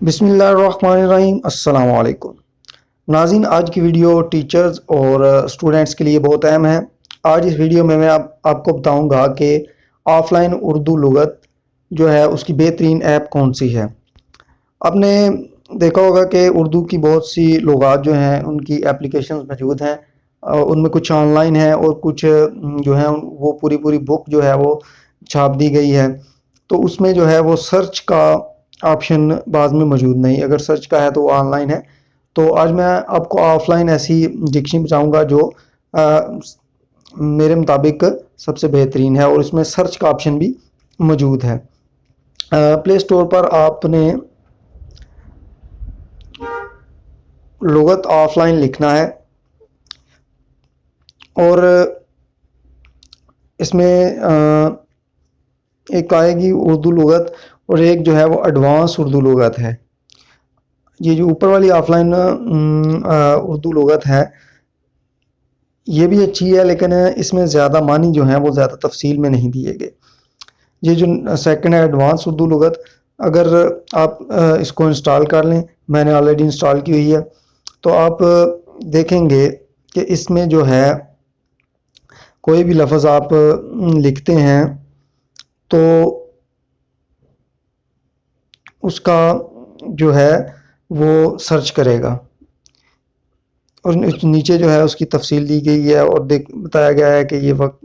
बिस्मिल्लाहिर्रहमानिर्रहीम। अस्सलाम वालेकुम नाज़रीन, आज की वीडियो टीचर्स और स्टूडेंट्स के लिए बहुत अहम है। आज इस वीडियो में मैं आपको बताऊंगा कि ऑफ़लाइन उर्दू लुगत जो है उसकी बेहतरीन ऐप कौन सी है। आपने देखा होगा कि उर्दू की बहुत सी लुगात जो हैं उनकी एप्लीकेशंस मौजूद हैं। उनमें कुछ ऑनलाइन है और कुछ जो है वो पूरी पूरी बुक जो है वो छाप दी गई है। तो उसमें जो है वो सर्च का ऑप्शन बाद में मौजूद नहीं, अगर सर्च का है तो वो ऑनलाइन है। तो आज मैं आपको ऑफलाइन ऐसी डिक्शनरी बताऊंगा जो मेरे मुताबिक सबसे बेहतरीन है और इसमें सर्च का ऑप्शन भी मौजूद है। प्ले स्टोर पर आपने लुगत ऑफलाइन लिखना है और इसमें एक आएगी उर्दू लुगत और एक जो है वो एडवांस उर्दू लुगत है। ये जो ऊपर वाली ऑफलाइन उर्दू लुगत है ये भी अच्छी है, लेकिन इसमें ज़्यादा मानी जो है वो ज़्यादा तफसील में नहीं दिए गए। ये जो सेकंड है एडवांस उर्दू लुगत, अगर आप इसको इंस्टॉल कर लें, मैंने ऑलरेडी इंस्टॉल की हुई है, तो आप देखेंगे कि इसमें जो है कोई भी लफ्ज़ आप लिखते हैं तो उसका जो है वो सर्च करेगा और नीचे जो है उसकी तफसील दी गई है और बताया गया है कि ये वक्त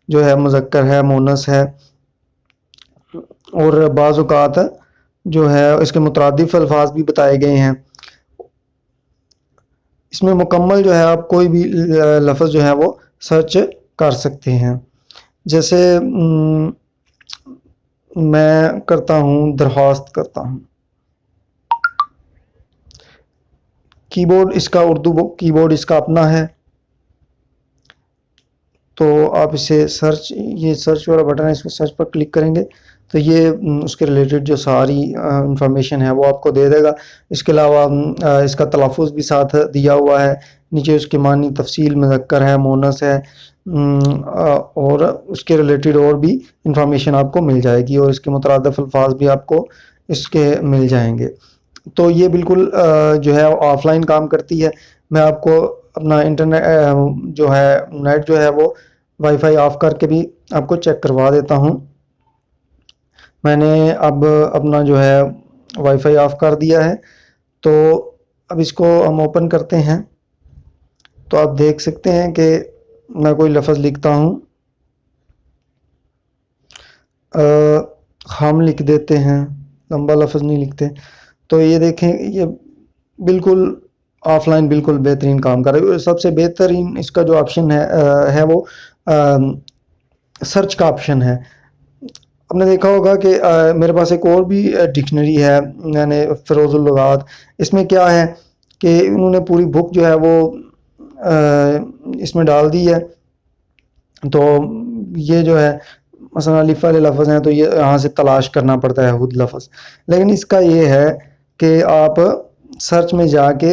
जो है मुज़क्कर है, मोनस है और बाज़ औक़ात जो है इसके मुतरादिफ अल्फाज भी बताए गए हैं। इसमें मुकम्मल जो है आप कोई भी लफ्ज़ जो है वो सर्च कर सकते हैं। जैसे मैं करता हूँ, दरख्वास्त करता हूँ। कीबोर्ड इसका कीबोर्ड इसका अपना है, तो आप इसे सर्च, ये सर्च वाला बटन है, इसको सर्च पर क्लिक करेंगे तो ये उसके रिलेटेड जो सारी इंफॉर्मेशन है वो आपको दे देगा। इसके अलावा इसका तलफ़ुज़ भी साथ दिया हुआ है, नीचे उसके मानी तफसील, मुज़क्कर है, मोनस है और उसके रिलेटेड और भी इंफॉर्मेशन आपको मिल जाएगी और इसके मुतरादिफ अल्फाज भी आपको इसके मिल जाएंगे। तो ये बिल्कुल जो है ऑफलाइन काम करती है। मैं आपको अपना इंटरनेट जो है नेट जो है वो वाईफाई ऑफ करके भी आपको चेक करवा देता हूँ। मैंने अब अपना जो है वाईफाई ऑफ कर दिया है, तो अब इसको हम ओपन करते हैं तो आप देख सकते हैं कि मैं कोई लफ्ज़ लिखता हूँ, हम लिख देते हैं, लंबा लफ्ज़ नहीं लिखते। तो ये देखें, ये बिल्कुल ऑफलाइन बिल्कुल बेहतरीन काम कर रहा है। सबसे बेहतरीन इसका जो ऑप्शन है वो सर्च का ऑप्शन है। आपने देखा होगा कि मेरे पास एक और भी डिक्शनरी है, मैंने फ़िरोज़ुल लुगात। इसमें क्या है कि उन्होंने पूरी बुक जो है वो इसमें डाल दी है। तो ये जो है मसलन अलिफ वाले लफ्ज़ हैं तो ये यहाँ से तलाश करना पड़ता है खुद लफ्ज़, लेकिन इसका ये है कि आप सर्च में जाके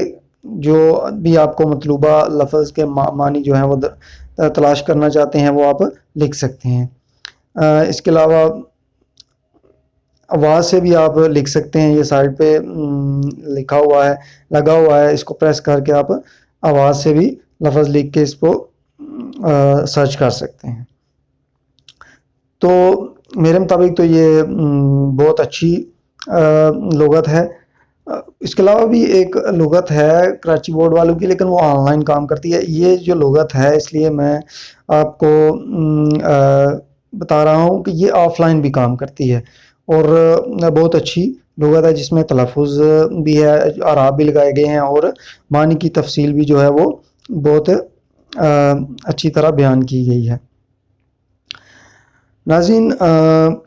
जो भी आपको मतलूबा लफ्ज़ के मानी जो है वो तलाश करना चाहते हैं वो आप लिख सकते हैं। इसके अलावा आवाज़ से भी आप लिख सकते हैं। ये साइड पे लिखा हुआ है, लगा हुआ है, इसको प्रेस करके आप आवाज़ से भी लफ्ज़ लिख के इसको सर्च कर सकते हैं। तो मेरे मुताबिक तो ये बहुत अच्छी लुगत है। इसके अलावा भी एक लुगत है कराची बोर्ड वालों की, लेकिन वो ऑनलाइन काम करती है। ये जो लुगत है इसलिए मैं आपको बता रहा हूँ कि ये ऑफलाइन भी काम करती है और बहुत अच्छी लुगत है, जिसमें तलफ़ुज़ भी है, आराब भी लगाए गए हैं और मानी की तफसील भी जो है वो बहुत अच्छी तरह बयान की गई है। नाज़रीन,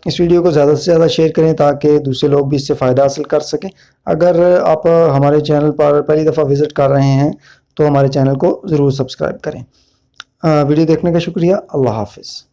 इस वीडियो को ज़्यादा से ज़्यादा शेयर करें ताकि दूसरे लोग भी इससे फ़ायदा हासिल कर सकें। अगर आप हमारे चैनल पर पहली दफ़ा विज़िट कर रहे हैं तो हमारे चैनल को ज़रूर सब्सक्राइब करें। वीडियो देखने का शुक्रिया। अल्लाह हाफ़िज़।